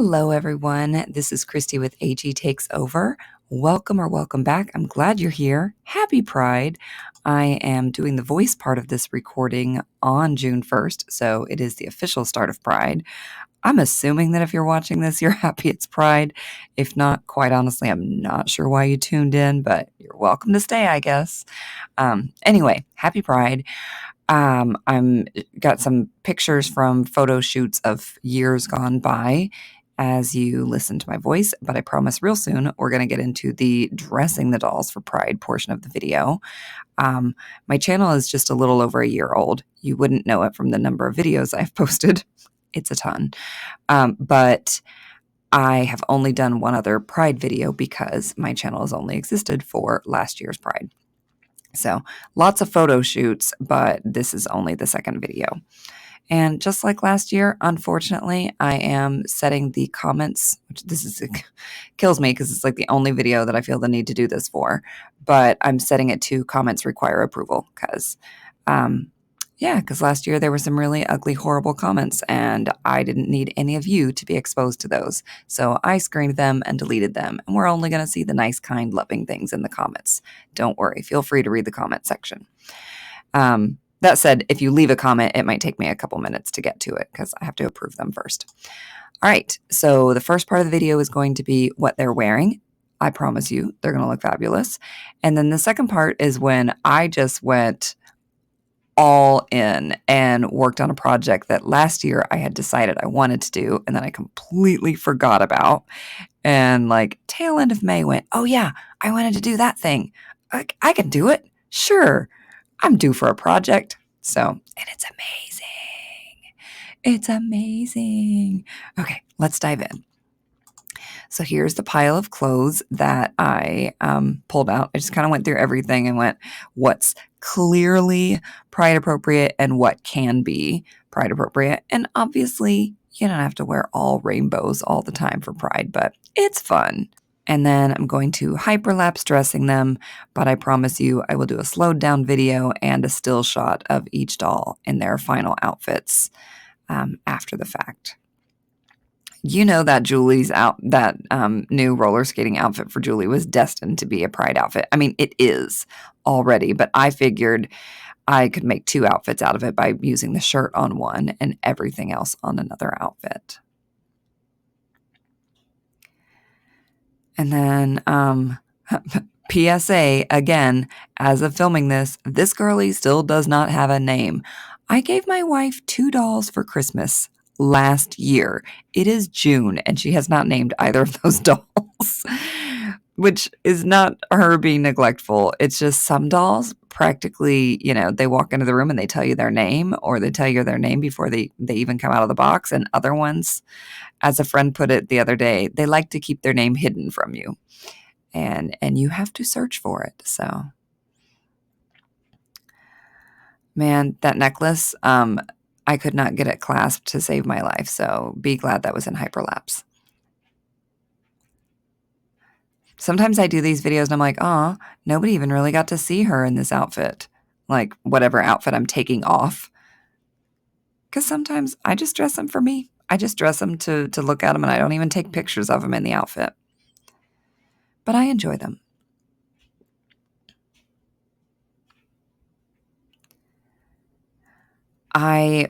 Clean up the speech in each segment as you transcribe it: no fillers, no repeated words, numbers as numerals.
Hello, everyone. This is Christy with AG Takes Over. Welcome or welcome back. I'm glad you're here. Happy Pride. I am doing the voice part of this recording on June 1st, so it is the official start of Pride. I'm assuming that if you're watching this, you're happy it's Pride. If not, quite honestly, I'm not sure why you tuned in, but you're welcome to stay, I guess. Anyway, happy Pride. I'm got some pictures from photo shoots of years gone by as you listen to my voice, but I promise real soon we're going to get into the dressing the dolls for Pride portion of the video. My channel is just a little over a year old. You wouldn't know it from the number of videos I've posted. It's a ton. But I have only done one other Pride video because my channel has only existed for last year's Pride. So lots of photo shoots, but this is only the second video. And just like last year, unfortunately, I am setting the comments, which kills me because it's like the only video that I feel the need to do this for, but I'm setting it to comments require approval because, because last year there were some really ugly, horrible comments and I didn't need any of you to be exposed to those. So I screened them and deleted them. And we're only going to see the nice, kind, loving things in the comments. Don't worry. Feel free to read the comment section. That said, if you leave a comment, it might take me a couple minutes to get to it because I have to approve them first. All right. So the first part of the video is going to be what they're wearing. I promise you, they're going to look fabulous. And then the second part is when I just went all in and worked on a project that last year I had decided I wanted to do and then I completely forgot about. And like tail end of May went, oh yeah, I wanted to do that thing. I can do it. Sure. I'm due for a project. So, and it's amazing. It's amazing. Okay, let's dive in. So here's the pile of clothes that I pulled out. I just kind of went through everything and went, what's clearly Pride appropriate and what can be Pride appropriate. And obviously, you don't have to wear all rainbows all the time for Pride, but it's fun. And then I'm going to hyperlapse dressing them, but I promise you I will do a slowed down video and a still shot of each doll in their final outfits after the fact. You know that new roller skating outfit for Julie was destined to be a Pride outfit. I mean, it is already, but I figured I could make two outfits out of it by using the shirt on one and everything else on another outfit. And then PSA, again, as of filming this girlie still does not have a name. I gave my wife 2 dolls for Christmas last year. It is June, and she has not named either of those dolls, which is not her being neglectful. It's just some dolls practically, they walk into the room and they tell you their name, or they tell you their name before they even come out of the box. And other ones, as a friend put it the other day, they like to keep their name hidden from you. And you have to search for it. So, man, that necklace, I could not get it clasped to save my life. So be glad that was in hyperlapse. Sometimes I do these videos and I'm like, oh, nobody even really got to see her in this outfit. Like whatever outfit I'm taking off. Because sometimes I just dress them for me. I just dress them to look at them and I don't even take pictures of them in the outfit. But I enjoy them.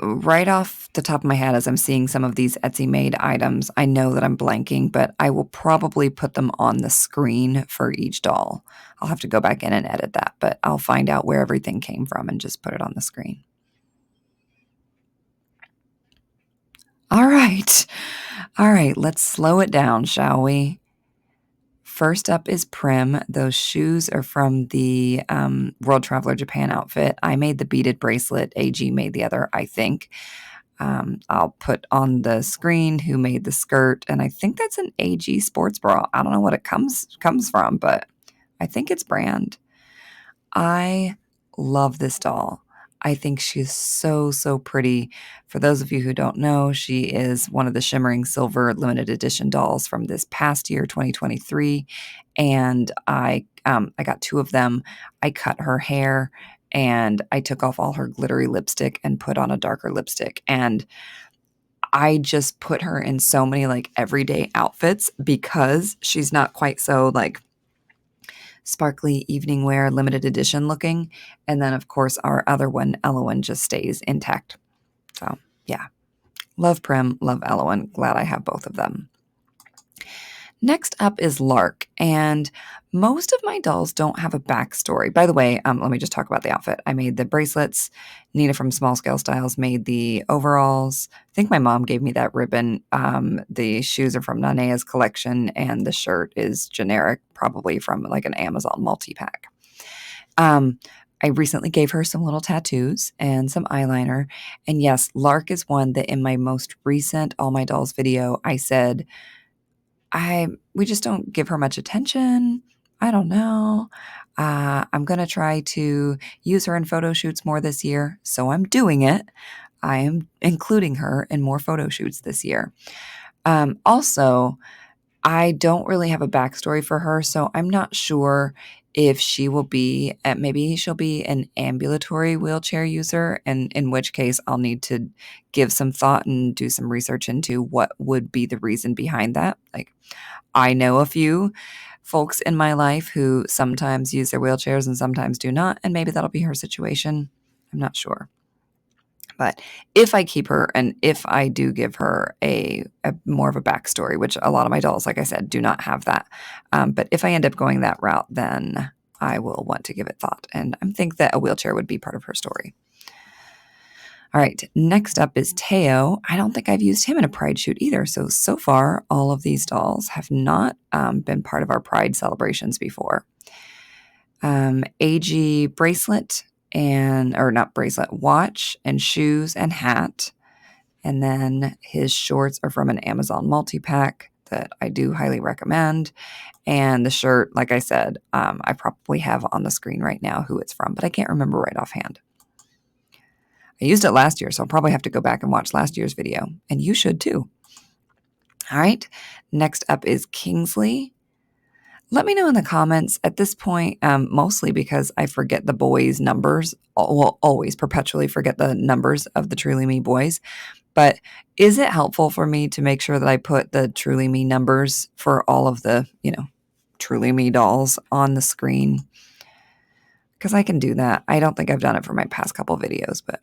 Right off the top of my head, as I'm seeing some of these Etsy made items, I know that I'm blanking, but I will probably put them on the screen for each doll. I'll have to go back in and edit that, but I'll find out where everything came from and just put it on the screen. All right, let's slow it down, shall we? First up is Prim. Those shoes are from the World Traveler Japan outfit. I made the beaded bracelet. AG made the other, I think. I'll put on the screen who made the skirt, and I think that's an AG sports bra. I don't know what it comes from, but I think it's brand. I love this doll. I think she's so, so pretty. For those of you who don't know, she is one of the Shimmering Silver limited edition dolls from this past year, 2023. And I got 2 of them. I cut her hair and I took off all her glittery lipstick and put on a darker lipstick. And I just put her in so many like everyday outfits because she's not quite so like sparkly evening wear, limited edition looking. And then, of course, our other one, Elowen, just stays intact. So, yeah. Love Prim, love Elowen. Glad I have both of them. Next up is Lark, and most of my dolls don't have a backstory. By the way, let me just talk about the outfit. I made the bracelets. Nina from Small Scale Styles made the overalls. I think my mom gave me that ribbon. The shoes are from Nanea's collection, and the shirt is generic, probably from like an Amazon multi-pack. I recently gave her some little tattoos and some eyeliner. And yes, Lark is one that in my most recent All My Dolls video, I said, we just don't give her much attention. I don't know. I'm going to try to use her in photo shoots more this year. So I'm doing it. I am including her in more photo shoots this year. Also, I don't really have a backstory for her, so I'm not sure if she will be, maybe she'll be an ambulatory wheelchair user, and in which case I'll need to give some thought and do some research into what would be the reason behind that. Like, I know a few folks in my life who sometimes use their wheelchairs and sometimes do not, and maybe that'll be her situation. I'm not sure. But if I keep her and if I do give her a more of a backstory, which a lot of my dolls, like I said, do not have that. But if I end up going that route, then I will want to give it thought. And I think that a wheelchair would be part of her story. All right, next up is Teo. I don't think I've used him in a Pride shoot either. So far, all of these dolls have not been part of our Pride celebrations before. AG bracelet or not bracelet, watch and shoes and hat. And then his shorts are from an Amazon multi-pack that I do highly recommend. And the shirt, like I said, I probably have on the screen right now who it's from, but I can't remember right offhand. I used it last year, so I'll probably have to go back and watch last year's video. And you should too. All right. Next up is Kingsley. Let me know in the comments at this point, mostly because I forget the boys' numbers. Will always perpetually forget the numbers of the Truly Me boys. But is it helpful for me to make sure that I put the Truly Me numbers for all of the, Truly Me dolls on the screen? Because I can do that. I don't think I've done it for my past couple videos, but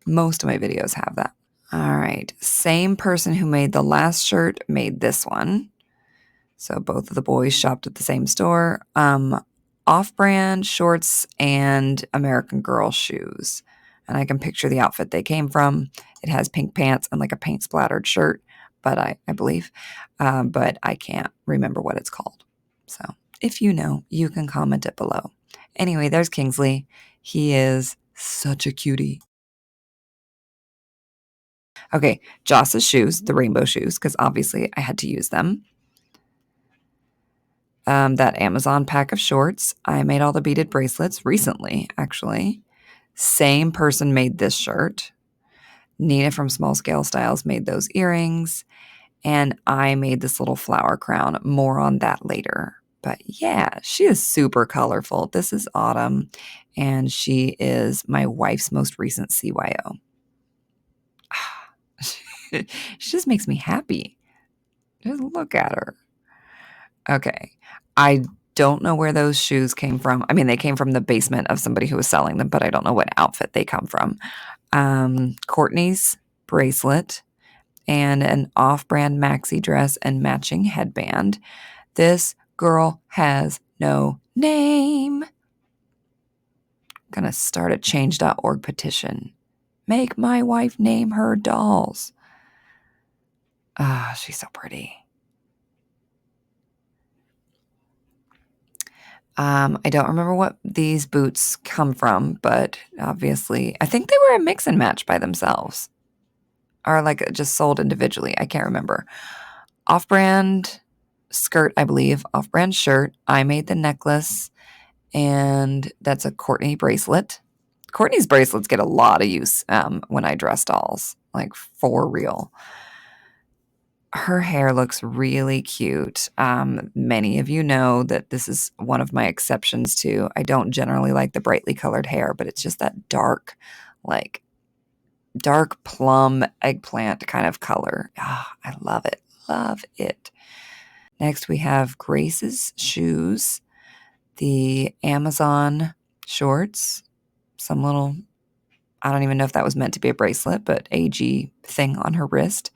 most of my videos have that. All right. Same person who made the last shirt made this one. So both of the boys shopped at the same store. Off-brand shorts and American Girl shoes. And I can picture the outfit they came from. It has pink pants and like a paint splattered shirt, but I believe, but I can't remember what it's called. So if you know, you can comment it below. Anyway, there's Kingsley. He is such a cutie. Okay, Joss's shoes, the rainbow shoes, because obviously I had to use them. That Amazon pack of shorts. I made all the beaded bracelets recently, actually. Same person made this shirt. Nina from Small Scale Styles made those earrings. And I made this little flower crown. More on that later. But yeah, she is super colorful. This is Autumn. And she is my wife's most recent CYO. She just makes me happy. Just look at her. Okay. I don't know where those shoes came from. I mean, they came from the basement of somebody who was selling them, but I don't know what outfit they come from. Courtney's bracelet and an off-brand maxi dress and matching headband. This girl has no name. Gonna start a change.org petition. Make my wife name her dolls. Ah, she's so pretty. I don't remember what these boots come from, but obviously, I think they were a mix and match by themselves, or like just sold individually. I can't remember. Off-brand skirt, I believe. Off-brand shirt. I made the necklace, and that's a Courtney bracelet. Courtney's bracelets get a lot of use when I dress dolls, like for real. Her hair looks really cute. Many of you know that this is one of my exceptions too. I don't generally like the brightly colored hair, but it's just that dark, like dark plum eggplant kind of color. Ah, I love it. Love it. Next, we have Grace's shoes, the Amazon shorts, some little, I don't even know if that was meant to be a bracelet, but AG thing on her wrist,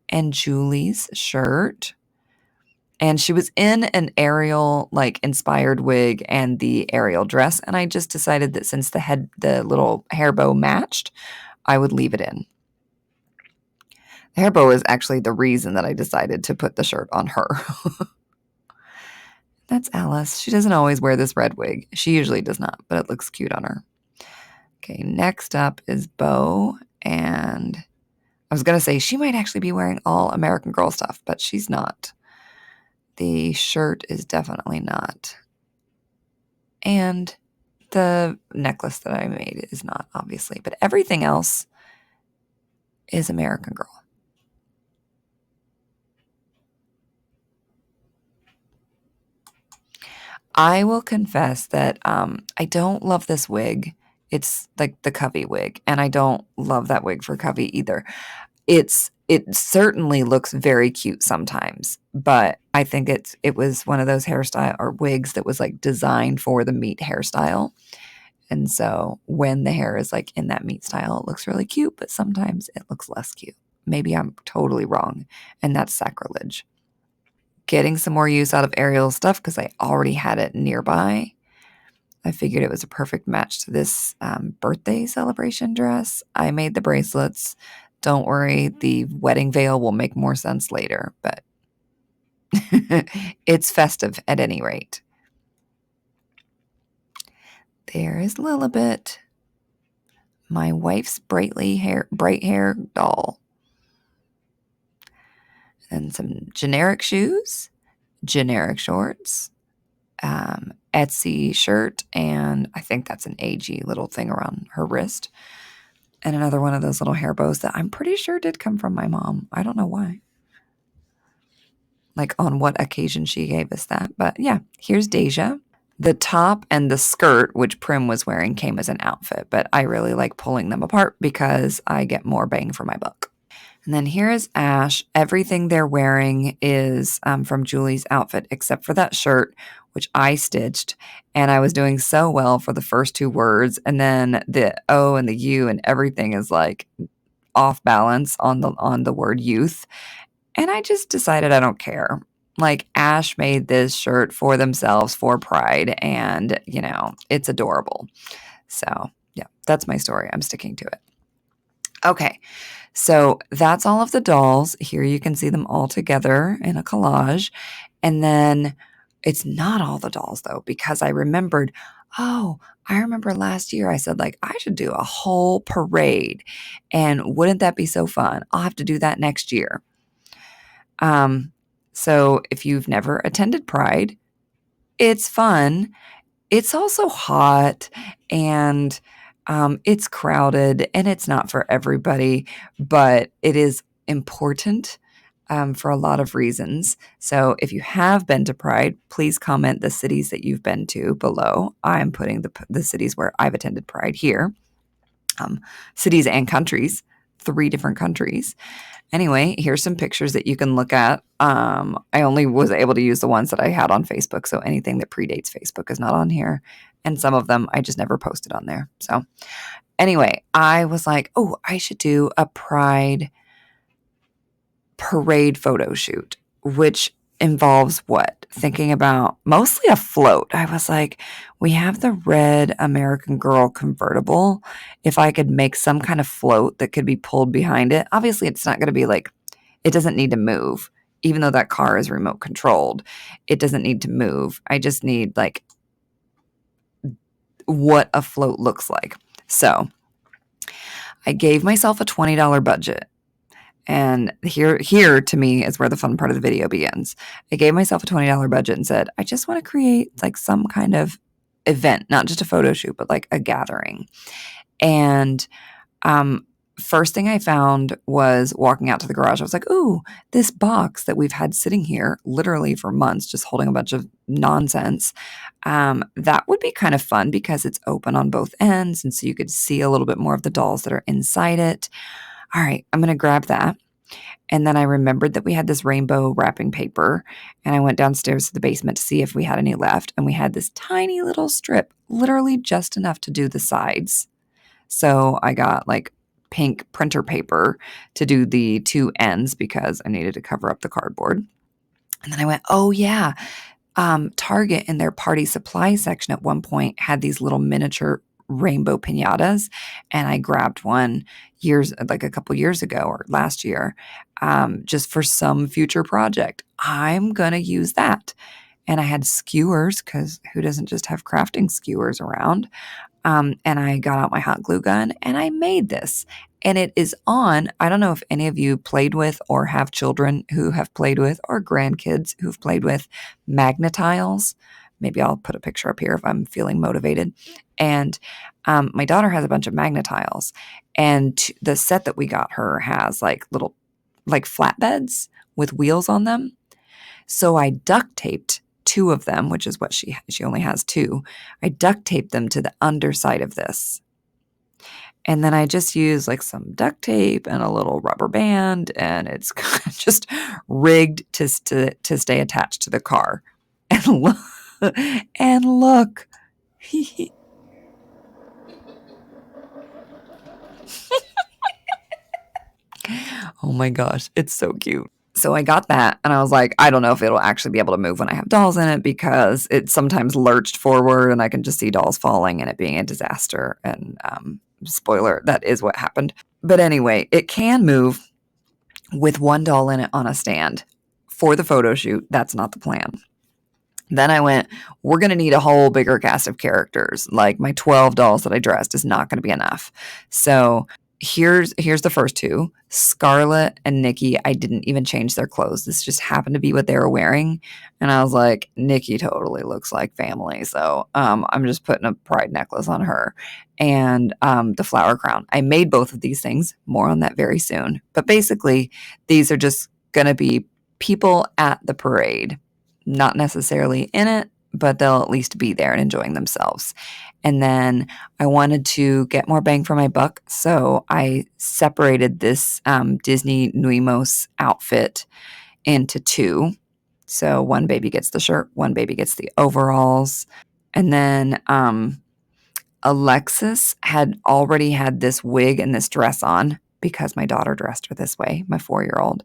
and Julie's shirt. And she was in an Ariel like inspired wig and the Ariel dress. And I just decided that since the little hair bow matched, I would leave it in. The hair bow is actually the reason that I decided to put the shirt on her. That's Alice. She doesn't always wear this red wig. She usually does not, but it looks cute on her. Okay, next up is Bo. And I was going to say she might actually be wearing all American Girl stuff, but she's not. The shirt is definitely not. And the necklace that I made is not, obviously. But everything else is American Girl. I will confess that I don't love this wig. It's like the Covey wig, and I don't love that wig for Covey either. It certainly looks very cute sometimes, but I think it was one of those hairstyle or wigs that was like designed for the meat hairstyle. And so when the hair is like in that meat style, it looks really cute, but sometimes it looks less cute. Maybe I'm totally wrong, and that's sacrilege. Getting some more use out of Ariel's stuff because I already had it nearby. I figured it was a perfect match to this birthday celebration dress. I made the bracelets. Don't worry, the wedding veil will make more sense later, but it's festive at any rate. There is Lilibet, my wife's bright hair doll. And some generic shoes, generic shorts, Etsy shirt, and I think that's an AG little thing around her wrist. And another one of those little hair bows that I'm pretty sure did come from my mom. I don't know why. Like on what occasion she gave us that. But yeah, here's Deja. The top and the skirt, which Prim was wearing, came as an outfit. But I really like pulling them apart because I get more bang for my buck. And then here is Ash. Everything they're wearing is from Julie's outfit, except for that shirt, which I stitched. And I was doing so well for the first two words. And then the O and the U and everything is like off balance on the word youth. And I just decided I don't care. Like Ash made this shirt for themselves for Pride. And, it's adorable. So yeah, that's my story. I'm sticking to it. Okay. So that's all of the dolls. Here you can see them all together in a collage. And then it's not all the dolls though, because I remembered, I remember last year I said I should do a whole parade. And wouldn't that be so fun? I'll have to do that next year. So if you've never attended Pride, it's fun. It's also hot and it's crowded and it's not for everybody, but it is important for a lot of reasons. So if you have been to Pride, please comment the cities that you've been to below. I'm putting the cities where I've attended Pride here. Cities and countries, 3 different countries. Anyway, here's some pictures that you can look at. I only was able to use the ones that I had on Facebook, so anything that predates Facebook is not on here. And some of them I just never posted on there. So anyway, I was like, I should do a Pride parade photo shoot, which involves what? Thinking about mostly a float. I was like, we have the red American Girl convertible. If I could make some kind of float that could be pulled behind it, obviously it's not going to be it doesn't need to move. Even though that car is remote controlled, it doesn't need to move. I just need what a float looks like. So I gave myself a $20 budget. And here to me is where the fun part of the video begins. I gave myself a $20 budget and said, I just want to create some kind of event, not just a photo shoot, but a gathering. And first thing I found was walking out to the garage. I was like, ooh, this box that we've had sitting here literally for months, just holding a bunch of nonsense. That would be kind of fun because it's open on both ends. And so you could see a little bit more of the dolls that are inside it. All right, I'm going to grab that. And then I remembered that we had this rainbow wrapping paper. And I went downstairs to the basement to see if we had any left. And we had this tiny little strip, literally just enough to do the sides. So I got like pink printer paper to do the two ends because I needed to cover up the cardboard. And then I went, oh yeah, Target in their party supply section at one point had these little miniature rainbow piñatas, and I grabbed one like a couple years ago or last year, just for some future project. I'm gonna use that. And I had skewers because who doesn't just have crafting skewers around? And I got out my hot glue gun and I made this. And it is on, I don't know if any of you played with or have children who have played with or grandkids who've played with Magnetiles. Maybe I'll put a picture up here if I'm feeling motivated. And my daughter has a bunch of Magnetiles. And the set that we got her has like little, like flatbeds with wheels on them. So I duct taped two of them, which is what she only has two. I duct taped them to the underside of this. And then I just used like some duct tape and a little rubber band, and it's just rigged to stay attached to the car. And look, and look. Oh my gosh, it's so cute. So I got that and I was like, I don't know if it'll actually be able to move when I have dolls in it because it sometimes lurched forward and I can just see dolls falling and it being a disaster. And spoiler, that is what happened. But anyway, it can move with one doll in it on a stand for the photo shoot. That's not the plan. Then I went, we're going to need a whole bigger cast of characters. Like my 12 dolls that I dressed is not going to be enough. So here's the first two, Scarlett and Nikki. I didn't even change their clothes. This just happened to be what they were wearing. And I was like, Nikki totally looks like family. So I'm just putting a pride necklace on her and the flower crown. I made both of these things. More on that very soon. But basically, these are just going to be people at the parade. Not necessarily in it, but they'll at least be there and enjoying themselves. And then I wanted to get more bang for my buck, so I separated this Disney Nuimos outfit into two. So one baby gets the shirt, one baby gets the overalls. And then Alexis had already had this wig and this dress on because my daughter dressed her this way, my 4-year-old.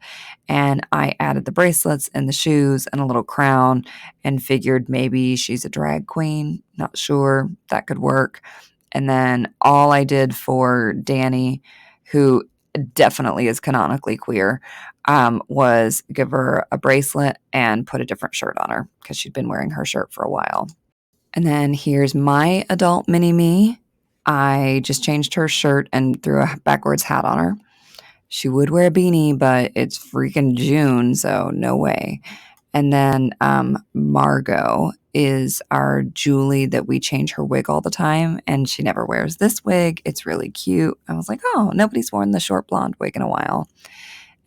And I added the bracelets and the shoes and a little crown and figured maybe she's a drag queen. Not sure. That could work. And then all I did for Danny, who definitely is canonically queer, was give her a bracelet and put a different shirt on her because she'd been wearing her shirt for a while. And then here's my adult mini-me. I just changed her shirt and threw a backwards hat on her. She would wear a beanie, but it's freaking June, so no way. And then Margot is our Julie that we change her wig all the time, and she never wears this wig. It's really cute. I was like, oh, nobody's worn the short blonde wig in a while.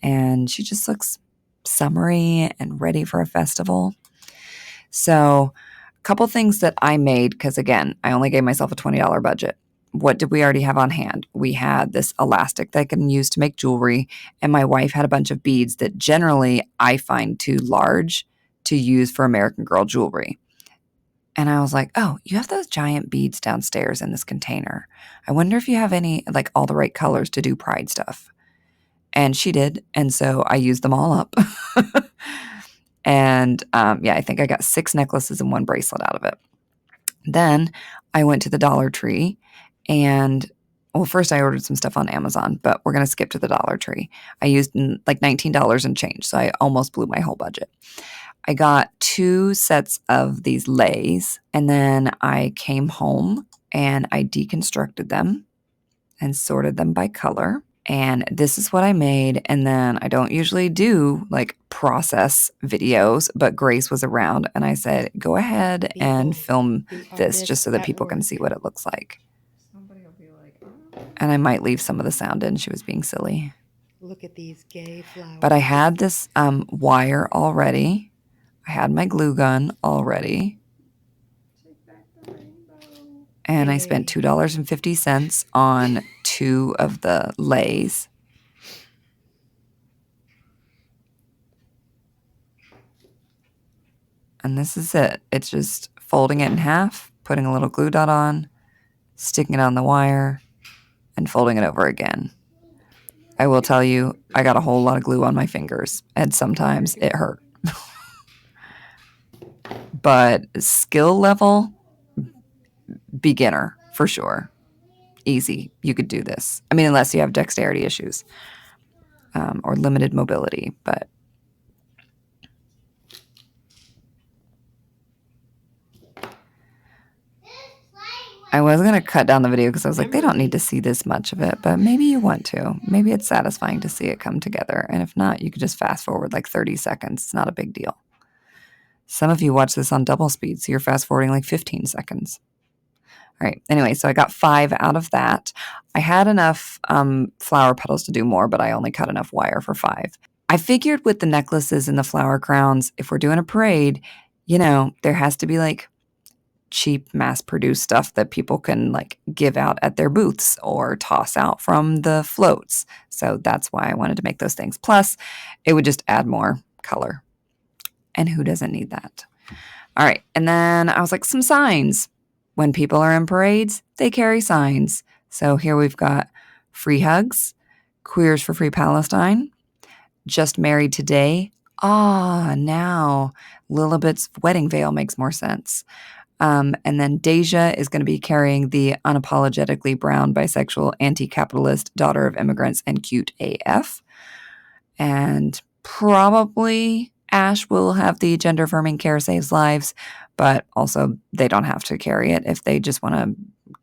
And she just looks summery and ready for a festival. So a couple things that I made, because again, I only gave myself a $20 budget. What did we already have on hand? We had this elastic that I can use to make jewelry, and my wife had a bunch of beads that generally I find too large to use for American Girl jewelry. And I was like, oh, you have those giant beads downstairs in this container. I wonder if you have any, like all the right colors to do Pride stuff. And she did, and so I used them all up. And yeah, I think I got 6 necklaces and 1 bracelet out of it. Then I went to the Dollar Tree and, well, first I ordered some stuff on Amazon, but we're going to skip to the Dollar Tree. I used like $19 and change, so I almost blew my whole budget. I got 2 sets of these leis, and then I came home and I deconstructed them and sorted them by color. And this is what I made. And then I don't usually do like process videos, but Grace was around and I said, go ahead and film this just so that people can see what it looks like. Somebody will be like, oh, And I might leave some of the sound in. She was being silly. Look at these gay flowers. But I had this wire already. I had my glue gun already. And I spent $2.50 on 2 of the lays. And this is it. It's just folding it in half, putting a little glue dot on, sticking it on the wire, and folding it over again. I will tell you, I got a whole lot of glue on my fingers, and sometimes it hurt. But skill level, beginner, for sure. Easy. You could do this. I mean, unless you have dexterity issues or limited mobility, but I was going to cut down the video because I was like, they don't need to see this much of it, but maybe you want to. Maybe it's satisfying to see it come together. And if not, you could just fast forward like 30 seconds. It's not a big deal. Some of you watch this on double speed, so you're fast forwarding like 15 seconds. All right. Anyway, so I got 5 out of that. I had enough flower petals to do more, but I only cut enough wire for 5. I figured with the necklaces and the flower crowns, if we're doing a parade, there has to be like cheap mass-produced stuff that people can like give out at their booths or toss out from the floats. So that's why I wanted to make those things. Plus, it would just add more color. And who doesn't need that? All right. And then I was like, some signs. When people are in parades, they carry signs. So here we've got free hugs, Queers for Free Palestine, just married today. Now Lilibet's wedding veil makes more sense. And then Deja is going to be carrying the unapologetically brown, bisexual, anti-capitalist, daughter of immigrants, and cute AF. And probably Ash will have the gender affirming Care Saves Lives, but also they don't have to carry it. If they just want to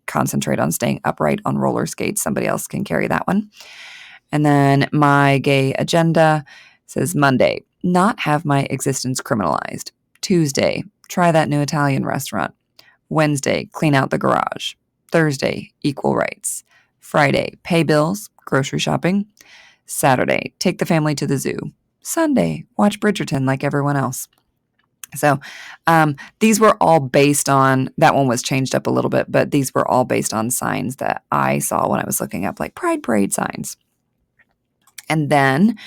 concentrate on staying upright on roller skates, somebody else can carry that one. And then my gay agenda says Monday, not have my existence criminalized. Tuesday, try that new Italian restaurant. Wednesday, clean out the garage. Thursday, equal rights. Friday, pay bills, grocery shopping. Saturday, take the family to the zoo. Sunday, watch Bridgerton like everyone else. So these were all based on, that one was changed up a little bit, but these were all based on signs that I saw when I was looking up like Pride Parade signs. And then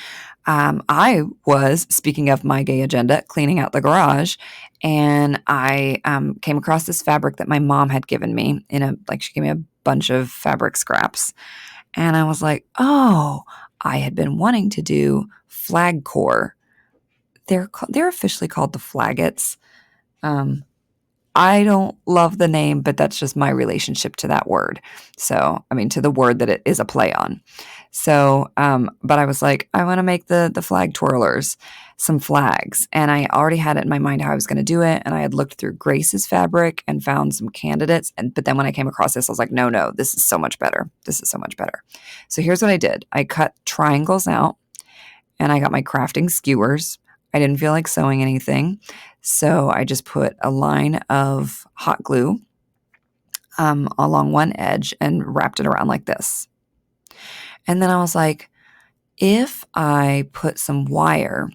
I was, speaking of my gay agenda, cleaning out the garage, and I came across this fabric that my mom had given me she gave me a bunch of fabric scraps. And I was like, oh, I had been wanting to do flag core. They're officially called the Flaggets. I don't love the name, but that's just my relationship to that word. So, to the word that it is a play on. So, but I was like, I want to make the flag twirlers, some flags. And I already had it in my mind how I was going to do it. And I had looked through Grace's fabric and found some candidates. But then when I came across this, I was like, no, this is so much better. This is so much better. So here's what I did. I cut triangles out and I got my crafting skewers. I didn't feel like sewing anything. So I just put a line of hot glue along one edge and wrapped it around like this. And then I was like, if I put some wire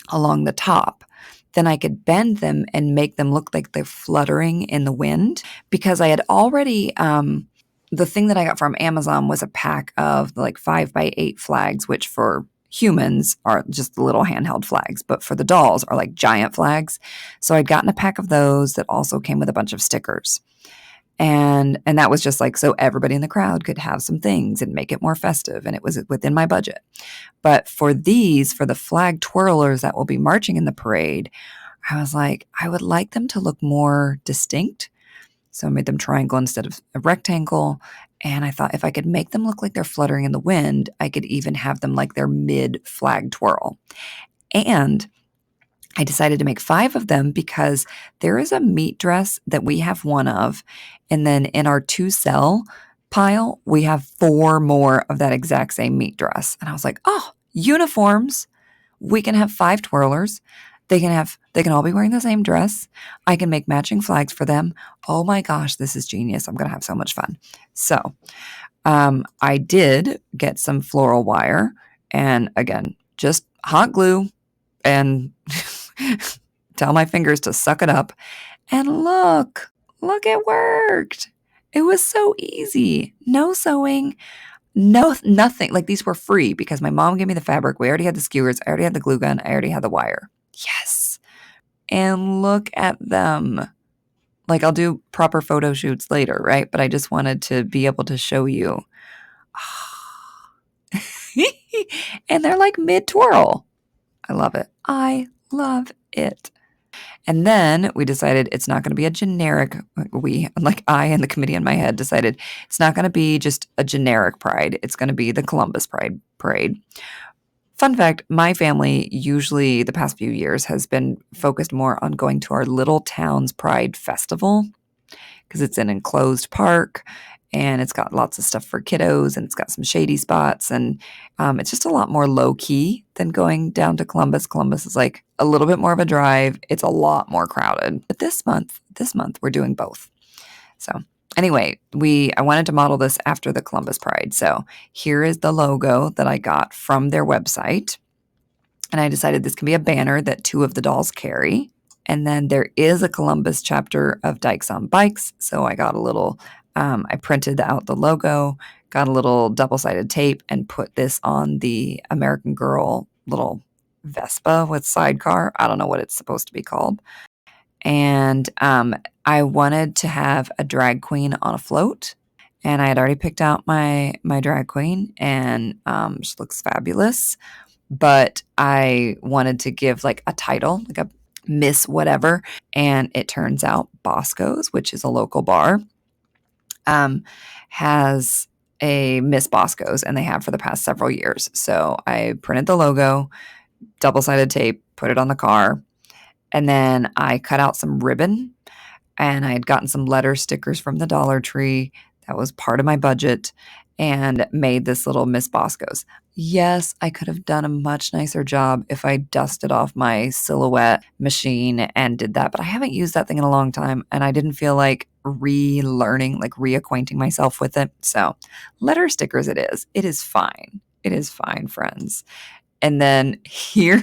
along the top, then I could bend them and make them look like they're fluttering in the wind. Because I had already, the thing that I got from Amazon was a pack of like 5x8 flags, which for humans are just the little handheld flags, but for the dolls are like giant flags. So I'd gotten a pack of those that also came with a bunch of stickers. And that was just like, so everybody in the crowd could have some things and make it more festive. And it was within my budget. But for the flag twirlers that will be marching in the parade, I was like, I would like them to look more distinct. So I made them triangle instead of a rectangle. And I thought if I could make them look like they're fluttering in the wind, I could even have them like their mid-flag twirl. And I decided to make 5 of them because there is a meat dress that we have 1 of. And then in our 2-cell pile, we have 4 more of that exact same meat dress. And I was like, oh, uniforms. We can have 5 twirlers. They can all be wearing the same dress. I can make matching flags for them. Oh my gosh, this is genius. I'm going to have so much fun. So I did get some floral wire, and again, just hot glue and tell my fingers to suck it up. And look, it worked. It was so easy. No sewing, no nothing. Like these were free because my mom gave me the fabric. We already had the skewers. I already had the glue gun. I already had the wire. Yes. And look at them. Like I'll do proper photo shoots later, right? But I just wanted to be able to show you. And they're like mid twirl. I love it. I love it. And then we decided it's not going to be a generic, I and the committee in my head decided it's not going to be just a generic pride. It's going to be the Columbus Pride Parade. Fun fact, my family usually the past few years has been focused more on going to our little town's Pride Festival because it's an enclosed park and it's got lots of stuff for kiddos and it's got some shady spots and it's just a lot more low key than going down to Columbus. Columbus is like a little bit more of a drive. It's a lot more crowded. But this month we're doing both. So anyway, I wanted to model this after the Columbus Pride. So here is the logo that I got from their website. And I decided this can be a banner that 2 of the dolls carry. And then there is a Columbus chapter of Dykes on Bikes. So I got a little, I printed out the logo, got a little double-sided tape, and put this on the American Girl little Vespa with sidecar. I don't know what it's supposed to be called. And I wanted to have a drag queen on a float. And I had already picked out my drag queen, and she looks fabulous. But I wanted to give like a title, like a Miss whatever. And it turns out Bosco's, which is a local bar, has a Miss Bosco's, and they have for the past several years. So I printed the logo, double-sided tape, put it on the car, and then I cut out some ribbon, and I had gotten some letter stickers from the Dollar Tree. That was part of my budget, and made this little Miss Bosco's. Yes, I could have done a much nicer job if I dusted off my silhouette machine and did that, but I haven't used that thing in a long time, and I didn't feel like relearning, like reacquainting myself with it. So letter stickers it is. It is fine. It is fine, friends. And then here,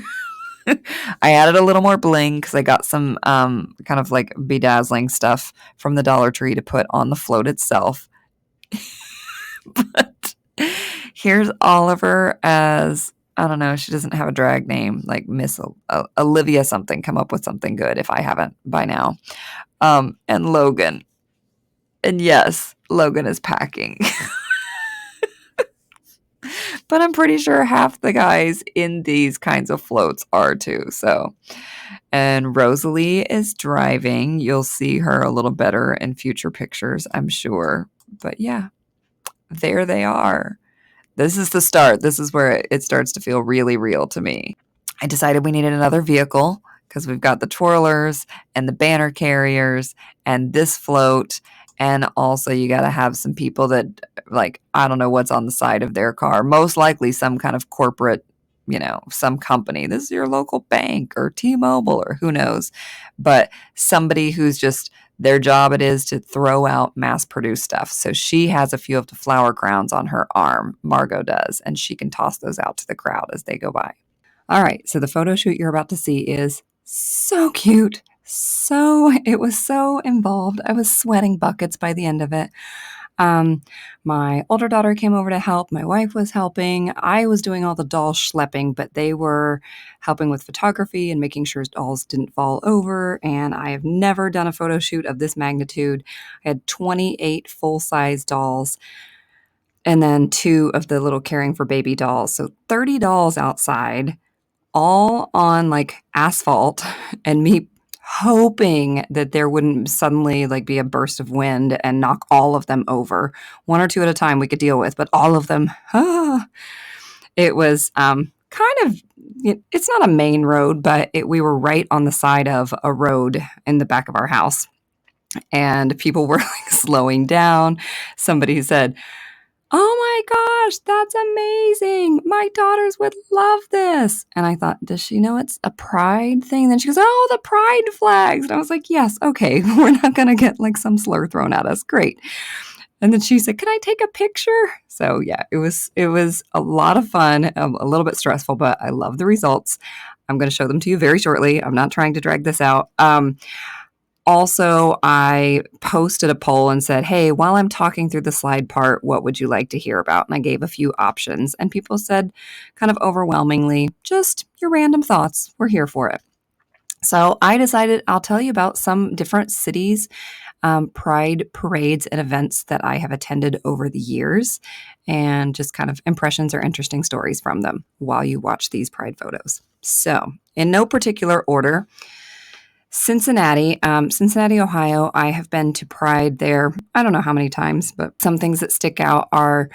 I added a little more bling because I got some kind of like bedazzling stuff from the Dollar Tree to put on the float itself. But here's Oliver as, I don't know, she doesn't have a drag name, like Miss Olivia something. Come up with something good if I haven't by now. And Logan. And yes, Logan is packing. But I'm pretty sure half the guys in these kinds of floats are too. So, and Rosalie is driving. You'll see her a little better in future pictures, I'm sure. But yeah, there they are. This is the start. This is where it starts to feel really real to me. I decided we needed another vehicle because we've got the twirlers and the banner carriers and this float. And also you got to have some people that, like, I don't know what's on the side of their car. Most likely some kind of corporate, some company. This is your local bank or T-Mobile or who knows. But somebody who's just, their job it is to throw out mass-produced stuff. So she has a few of the flower crowns on her arm, Margot does, and she can toss those out to the crowd as they go by. All right, so the photo shoot you're about to see is so cute. It was so involved. I was sweating buckets by the end of it. My older daughter came over to help. My wife was helping. I was doing all the doll schlepping, but they were helping with photography and making sure dolls didn't fall over. And I have never done a photo shoot of this magnitude. I had 28 full-size dolls and then 2 of the little caring for baby dolls. So 30 dolls outside, all on like asphalt, and me hoping that there wouldn't suddenly like be a burst of wind and knock all of them over. 1 or 2 at a time we could deal with, but all of them, it was kind of, it's not a main road, but we were right on the side of a road in the back of our house, and people were like slowing down. Somebody said, "Oh my gosh, that's amazing. My daughters would love this." And I thought, does she know it's a pride thing? And then she goes, "Oh, the pride flags." And I was like, yes, okay, we're not going to get like some slur thrown at us. Great. And then she said, "Can I take a picture?" So yeah, it was a lot of fun, a little bit stressful, but I love the results. I'm going to show them to you very shortly. I'm not trying to drag this out. Also, I posted a poll and said, "Hey, while I'm talking through the slide part, what would you like to hear about?" And I gave a few options, and people said, kind of overwhelmingly, just your random thoughts. We're here for it. So I decided I'll tell you about some different cities, pride parades and events that I have attended over the years, and just kind of impressions or interesting stories from them while you watch these pride photos. So, in no particular order, Cincinnati, Ohio. I have been to Pride there. I don't know how many times, but some things that stick out are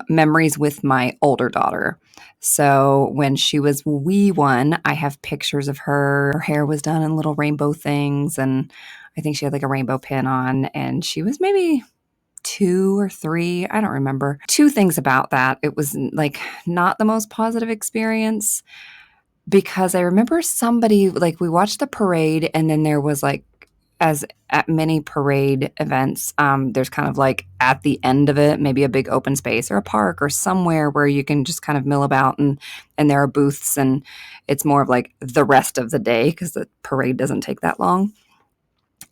memories with my older daughter. So when she was wee one, I have pictures of her. Her hair was done in little rainbow things, and I think she had like a rainbow pin on, and she was maybe 2 or 3. I don't remember. Two things about that. It was like not the most positive experience because I remember somebody like we watched the parade and then there was like as at many parade events, there's kind of like at the end of it, maybe a big open space or a park or somewhere where you can just kind of mill about and there are booths and it's more of like the rest of the day because the parade doesn't take that long.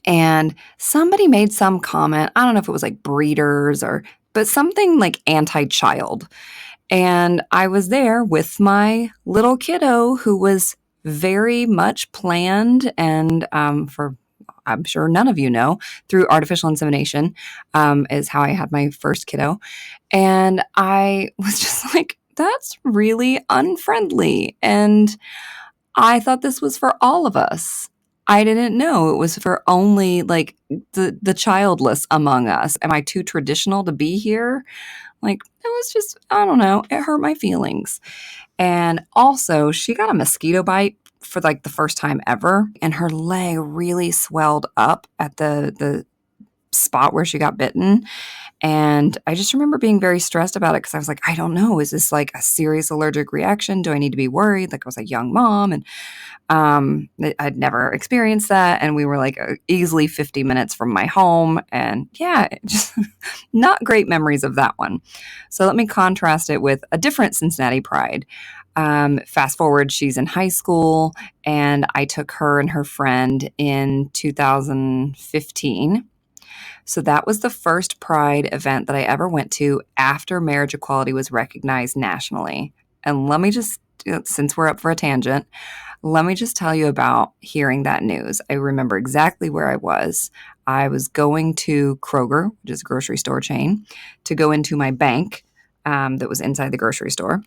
And somebody made some comment. I don't know if it was like breeders or but something like anti-child. And I was there with my little kiddo who was very much planned and for I'm sure none of you know, through artificial insemination is how I had my first kiddo. And I was just like, that's really unfriendly. And I thought this was for all of us. I didn't know it was for only like the childless among us. Am I too traditional to be here? Like, it was just, I don't know, it hurt my feelings. And also, she got a mosquito bite for like the first time ever, and her leg really swelled up at the spot where she got bitten. And I just remember being very stressed about it because I was like, I don't know, is this like a serious allergic reaction? Do I need to be worried? Like, I was a young mom and I'd never experienced that. And we were like easily 50 minutes from my home. And yeah, just not great memories of that one. So let me contrast it with a different Cincinnati Pride. Fast forward, she's in high school, and I took her and her friend in 2015. So that was the first Pride event that I ever went to after marriage equality was recognized nationally. And let me just, since we're up for a tangent, let me just tell you about hearing that news. I remember exactly where I was. I was going to Kroger, which is a grocery store chain, to go into my bank that was inside the grocery store.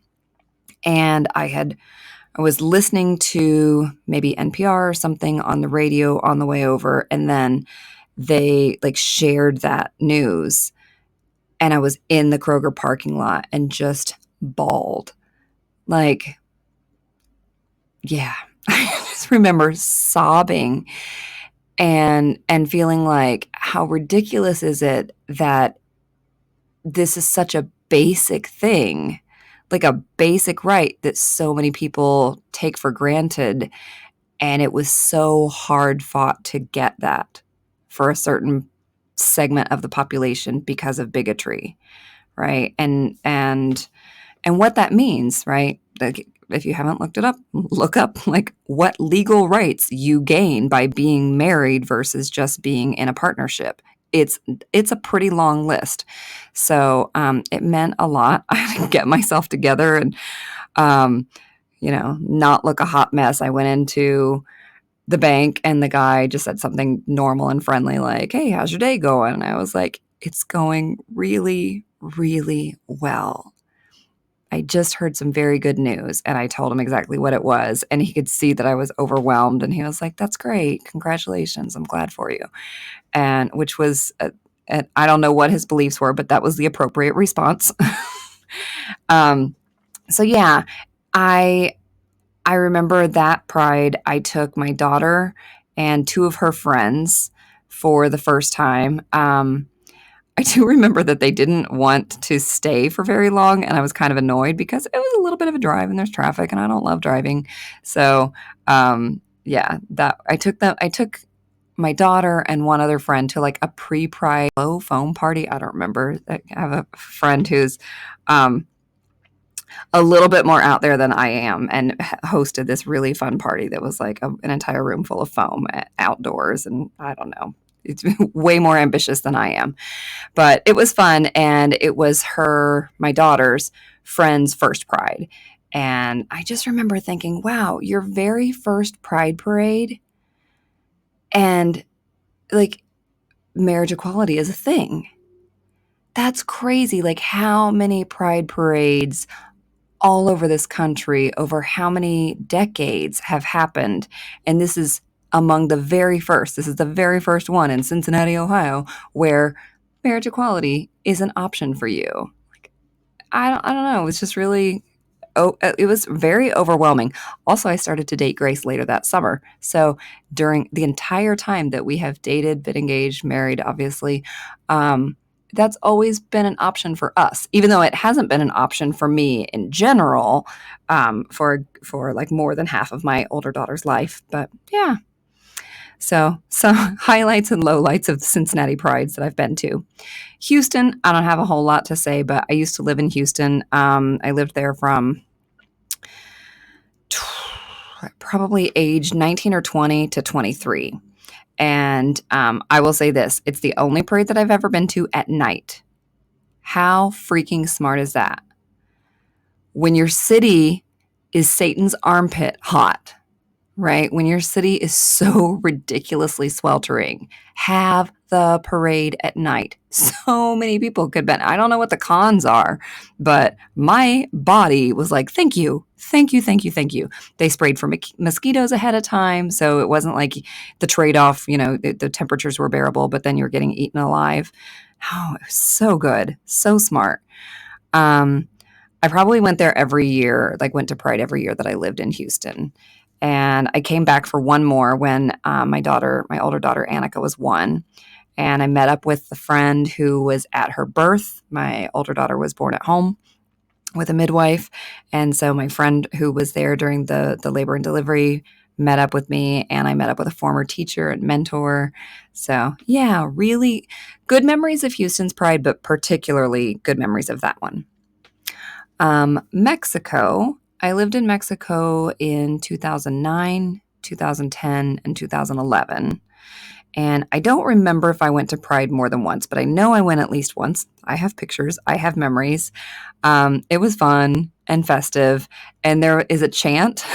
And I was listening to maybe NPR or something on the radio on the way over. And then they like shared that news. And I was in the Kroger parking lot and just bawled. Like, yeah, I just remember sobbing and feeling like how ridiculous is it that this is such a basic thing, like a basic right that so many people take for granted. And it was so hard fought to get that for a certain segment of the population because of bigotry, right? And what that means, right? Like, if you haven't looked it up, look up like what legal rights you gain by being married versus just being in a partnership. It's a pretty long list. So it meant a lot. I had to get myself together and not look a hot mess. I went into the bank and the guy just said something normal and friendly like, "Hey, how's your day going?" And I was like, "It's going really, really well. I just heard some very good news." And I told him exactly what it was. And he could see that I was overwhelmed. And he was like, "That's great. Congratulations. I'm glad for you." And which was, I don't know what his beliefs were, but that was the appropriate response. um, so yeah, I I remember that Pride, I took my daughter and two of her friends for the first time. I do remember that they didn't want to stay for very long, and I was kind of annoyed because it was a little bit of a drive and there's traffic, and I don't love driving. So, yeah, that I took my daughter and one other friend to like a pre-pride low foam party. I don't remember. I have a friend who's um, a little bit more out there than I am and hosted this really fun party that was like an entire room full of foam outdoors. And I don't know, it's way more ambitious than I am, but it was fun. And it was my daughter's friend's first pride. And I just remember thinking, wow, your very first pride parade, and like marriage equality is a thing. That's crazy. Like how many pride parades all over this country over how many decades have happened. And this is among the very first. This is the very first one in Cincinnati, Ohio, where marriage equality is an option for you. Like, I don't know. It's just really, it was very overwhelming. Also, I started to date Grace later that summer. So during the entire time that we have dated, been engaged, married, obviously, that's always been an option for us, even though it hasn't been an option for me in general, for like more than half of my older daughter's life. But yeah, so some highlights and lowlights of the Cincinnati prides that I've been to. Houston, I don't have a whole lot to say, but I used to live in Houston. I lived there from probably age 19 or 20 to 23. And I will say this, it's the only parade that I've ever been to at night. How freaking smart is that? When your city is Satan's armpit hot, right? When your city is so ridiculously sweltering, have the parade at night. So many people could bet. I don't know what the cons are, but my body was like, thank you, thank you, thank you, thank you. They sprayed for mosquitoes ahead of time, so it wasn't like the trade-off, the temperatures were bearable, but then you're getting eaten alive. Oh, it was so good, so smart. I probably went there every year, like went to Pride every year that I lived in Houston. And I came back for one more when my older daughter, Annika, was 1. And I met up with the friend who was at her birth. My older daughter was born at home with a midwife. And so my friend who was there during the labor and delivery met up with me, and I met up with a former teacher and mentor. So yeah, really good memories of Houston's Pride, but particularly good memories of that one. Mexico. I lived in Mexico in 2009, 2010, and 2011. And I don't remember if I went to Pride more than once, but I know I went at least once. I have pictures. I have memories. It was fun and festive. And there is a chant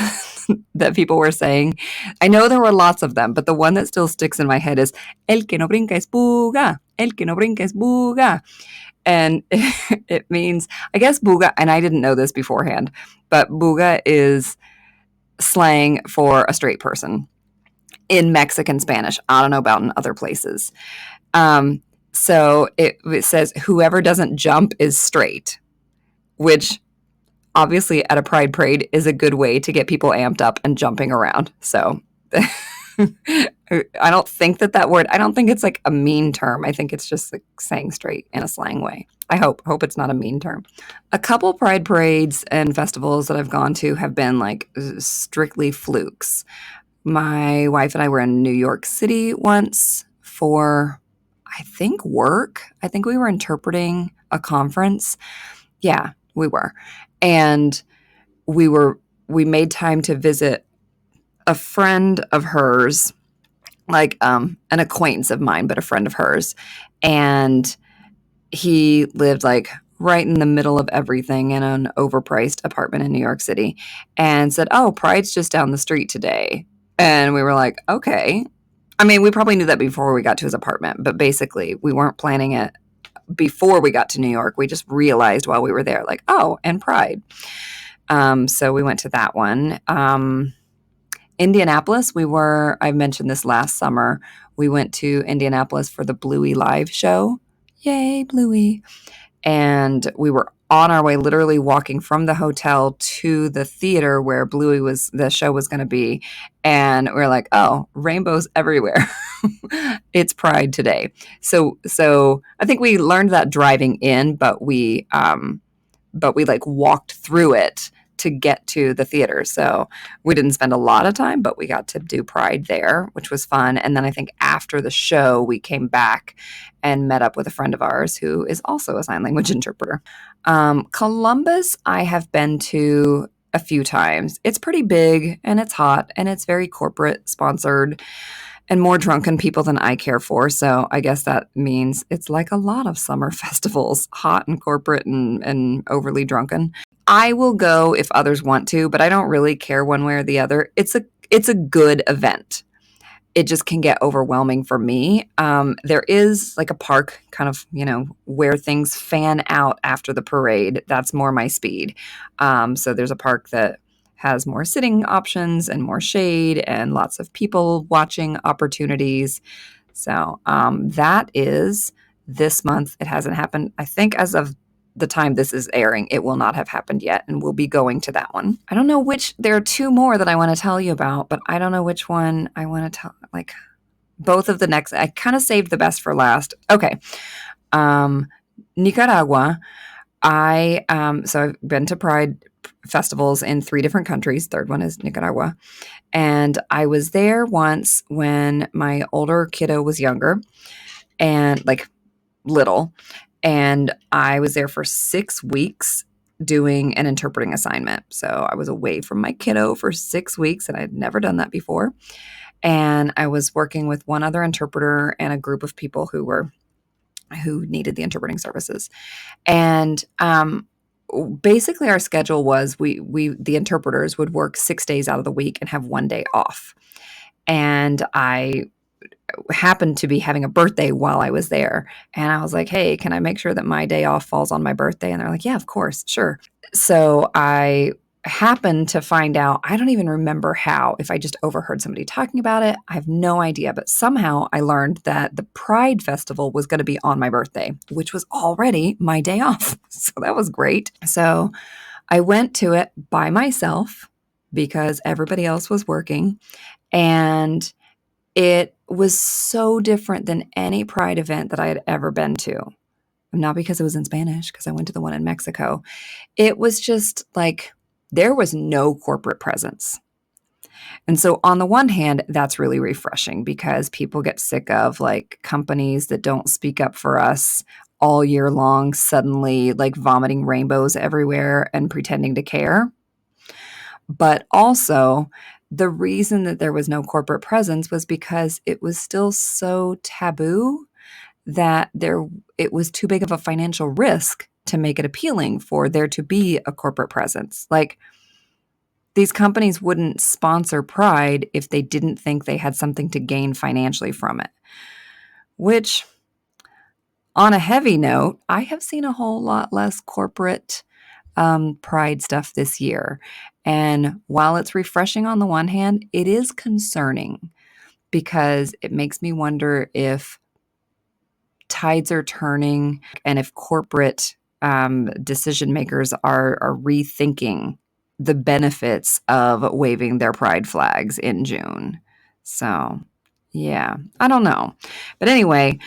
that people were saying. I know there were lots of them, but the one that still sticks in my head is, El que no brinca es buga. El que no brinca es buga. And it means, I guess buga, and I didn't know this beforehand, but buga is slang for a straight person in Mexican Spanish. I don't know about in other places. So it says, whoever doesn't jump is straight, which obviously at a pride parade is a good way to get people amped up and jumping around. So I don't think that word, I don't think it's like a mean term. I think it's just like saying straight in a slang way. I hope it's not a mean term. A couple pride parades and festivals that I've gone to have been like strictly flukes. My wife and I were in New York City once for, I think, work. I think we were interpreting a conference. Yeah, we were. And we made time to visit a friend of hers, like an acquaintance of mine, but a friend of hers. And he lived like right in the middle of everything in an overpriced apartment in New York City, and said, oh, Pride's just down the street today. And we were like, okay. I mean, we probably knew that before we got to his apartment, but basically we weren't planning it before we got to New York. We just realized while we were there, like, oh, and Pride. So we went to that one. Indianapolis, I mentioned this last summer, we went to Indianapolis for the Bluey live show. Yay, Bluey. And we were on our way, literally walking from the hotel to the theater where the show was going to be. And we're like, oh, rainbows everywhere. It's Pride today. So I think we learned that driving in, but we like walked through it to get to the theater. So we didn't spend a lot of time, but we got to do Pride there, which was fun. And then I think after the show, we came back and met up with a friend of ours who is also a sign language interpreter. Columbus, I have been to a few times. It's pretty big and it's hot and it's very corporate sponsored and more drunken people than I care for. So I guess that means it's like a lot of summer festivals, hot and corporate and overly drunken. I will go if others want to, but I don't really care one way or the other. It's a good event. It just can get overwhelming for me. There is like a park kind of, where things fan out after the parade. That's more my speed. So there's a park that has more sitting options and more shade and lots of people watching opportunities. So that is this month. It hasn't happened. I think as of the time this is airing, it will not have happened yet, and we'll be going to that one. I don't know there are two more that I want to tell you about, but I don't know which one I want to tell. Like both of the next, I kind of saved the best for last. Okay. Nicaragua. So I've been to Pride festivals in 3 different countries. Third one is Nicaragua. And I was there once when my older kiddo was younger and like little. And I was there for 6 weeks doing an interpreting assignment. So I was away from my kiddo for 6 weeks, and I had never done that before. And I was working with one other interpreter and a group of people who needed the interpreting services. And basically our schedule was the interpreters would work 6 days out of the week and have 1 day off. And I happened to be having a birthday while I was there. And I was like, hey, can I make sure that my day off falls on my birthday? And they're like, yeah, of course, sure. So I happened to find out, I don't even remember how, if I just overheard somebody talking about it, I have no idea. But somehow I learned that the Pride Festival was going to be on my birthday, which was already my day off. So that was great. So I went to it by myself because everybody else was working. And it was so different than any Pride event that I had ever been to. Not because it was in Spanish, because I went to the one in Mexico. It was just like there was no corporate presence. And so on the one hand, that's really refreshing because people get sick of like companies that don't speak up for us all year long, suddenly like vomiting rainbows everywhere and pretending to care. But also, the reason that there was no corporate presence was because it was still so taboo that it was too big of a financial risk to make it appealing for there to be a corporate presence. Like these companies wouldn't sponsor Pride if they didn't think they had something to gain financially from it. Which, on a heavy note, I have seen a whole lot less corporate Pride stuff this year. And while it's refreshing on the one hand, it is concerning because it makes me wonder if tides are turning and if corporate decision makers are rethinking the benefits of waving their pride flags in June. So, yeah, I don't know. But anyway,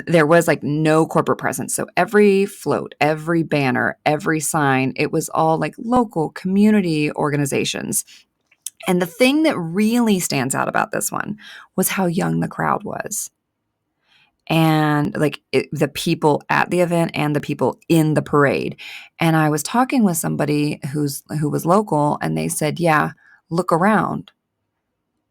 there was like no corporate presence. So every float, every banner, every sign, it was all like local community organizations. And the thing that really stands out about this one was how young the crowd was. And like the people at the event and the people in the parade. And I was talking with somebody who was local, and they said, yeah, look around.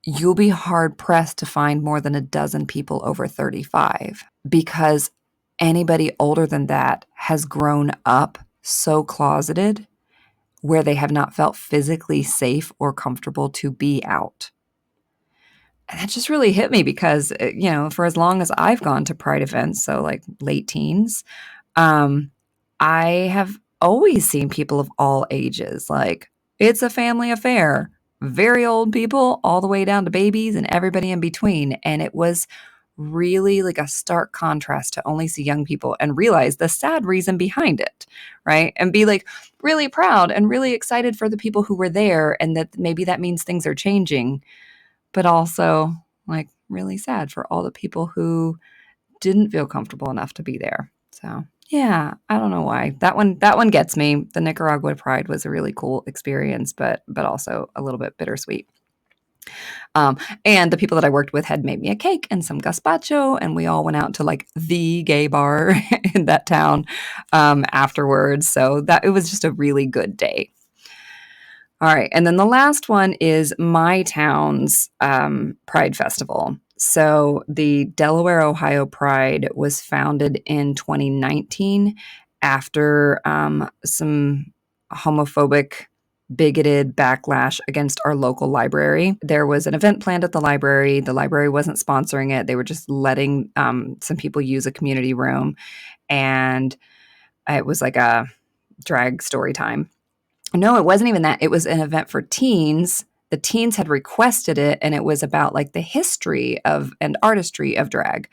You'll be hard pressed to find more than a dozen people over 35 because anybody older than that has grown up so closeted where they have not felt physically safe or comfortable to be out. And that just really hit me because, for as long as I've gone to Pride events, so like late teens, I have always seen people of all ages. Like it's a family affair, very old people all the way down to babies and everybody in between. And it was really like a stark contrast to only see young people and realize the sad reason behind it, right? And be like really proud and really excited for the people who were there and that maybe that means things are changing, but also like really sad for all the people who didn't feel comfortable enough to be there. So Yeah, I don't know why. That one gets me. The Nicaragua Pride was a really cool experience, but also a little bit bittersweet. Um, and the people that I worked with had made me a cake and some gazpacho, and we all went out to like the gay bar in that town afterwards. So that it was just a really good day. All right. And then the last one is my town's Pride Festival. So the Delaware, Ohio Pride was founded in 2019 after some homophobic, bigoted backlash against our local library. There was an event planned at the library. The library wasn't sponsoring it, they were just letting some people use a community room. And it was like a drag story time. No, it wasn't even that. It was an event for teens. The teens had requested it, and it was about like the history of and artistry of drag.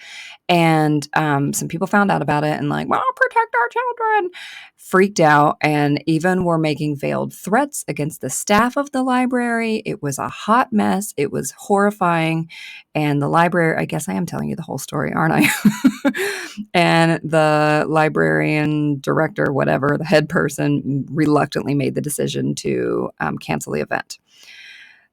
And some people found out about it and like, well, protect our children, freaked out, and even were making veiled threats against the staff of the library. It was a hot mess. It was horrifying. And the library, I guess I am telling you the whole story, aren't I? And the librarian director, whatever, the head person, reluctantly made the decision to cancel the event.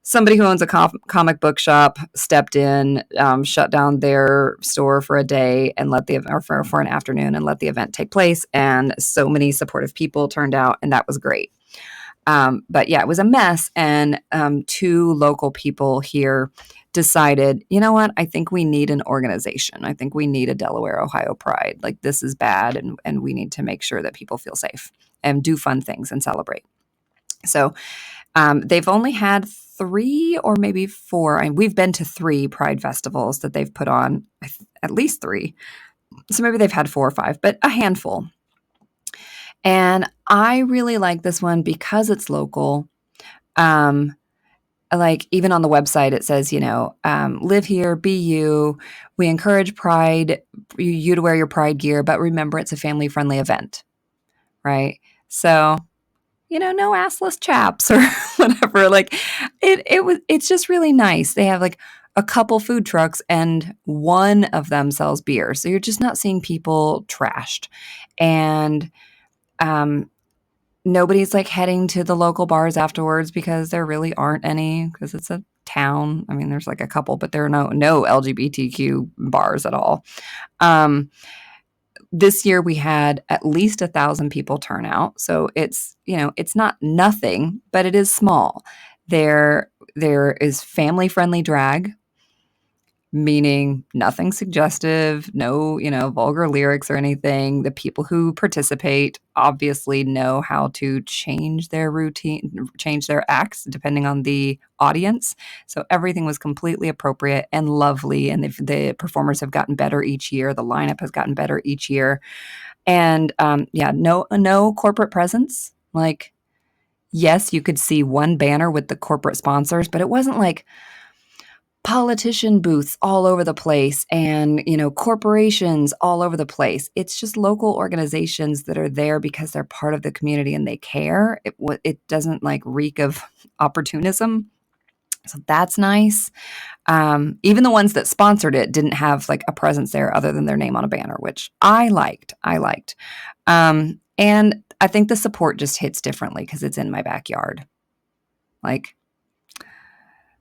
Somebody who owns a comic book shop stepped in, shut down their store for a day and let the or for an afternoon and let the event take place. And so many supportive people turned out, and that was great. But yeah, it was a mess. And two local people here decided, you know what? I think we need an organization. I think we need a Delaware, Ohio Pride. Like this is bad, and we need to make sure that people feel safe and do fun things and celebrate. So they've only had 3 or maybe 4. I mean, we've been to 3 Pride festivals that they've put on, at least 3. So maybe they've had 4 or 5, but a handful. And I really like this one because it's local. Like even on the website, it says, live here, be you. We encourage pride, you to wear your pride gear, but remember it's a family friendly event, right? So no assless chaps or whatever. Like it's just really nice. They have like a couple food trucks and one of them sells beer. So you're just not seeing people trashed. And nobody's like heading to the local bars afterwards because there really aren't any because it's a town. I mean, there's like a couple, but there are no LGBTQ bars at all. This year we had at least 1,000 people turn out. So it's not nothing, but it is small. There is family friendly drag, meaning nothing suggestive, no, vulgar lyrics or anything. The people who participate obviously know how to change their routine, change their acts depending on the audience. So everything was completely appropriate and lovely. And the performers have gotten better each year. The lineup has gotten better each year. And no corporate presence. Like, yes, you could see one banner with the corporate sponsors, but it wasn't like politician booths all over the place and corporations all over the place. It's just local organizations that are there because they're part of the community and they care. It doesn't like reek of opportunism. So that's nice. Even the ones that sponsored it didn't have like a presence there other than their name on a banner, which I liked. And I think the support just hits differently because it's in my backyard. Like,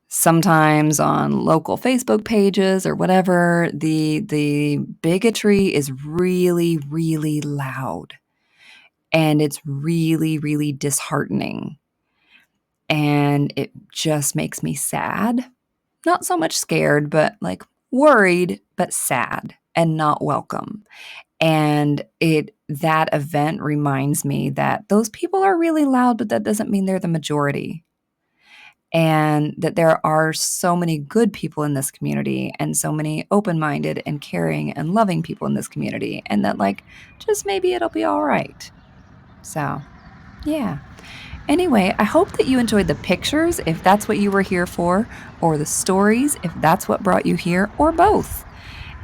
sometimes on local Facebook pages or whatever, the bigotry is really, really loud. And it's really, really disheartening. And it just makes me sad. Not so much scared, but like worried, but sad and not welcome. And that event reminds me that those people are really loud, but that doesn't mean they're the majority. And that there are so many good people in this community and so many open-minded and caring and loving people in this community, and that like just maybe it'll be all right. So yeah. Anyway, I hope that you enjoyed the pictures if that's what you were here for, or the stories if that's what brought you here, or both.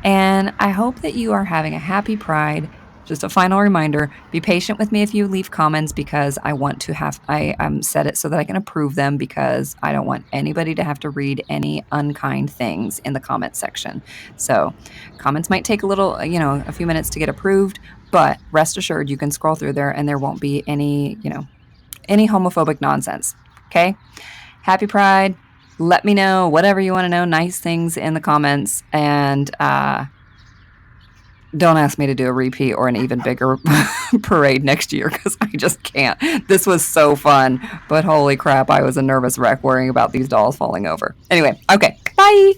And I hope that you are having a happy Pride. just a final reminder, be patient with me if you leave comments, because I want to have, I set it so that I can approve them, because I don't want anybody to have to read any unkind things in the comment section. So comments might take a little, a few minutes to get approved, but rest assured you can scroll through there and there won't be any homophobic nonsense. Okay? Happy Pride. Let me know whatever you want to know, nice things in the comments, and don't ask me to do a repeat or an even bigger parade next year, because I just can't. This was so fun, but holy crap, I was a nervous wreck worrying about these dolls falling over. Anyway, okay, bye.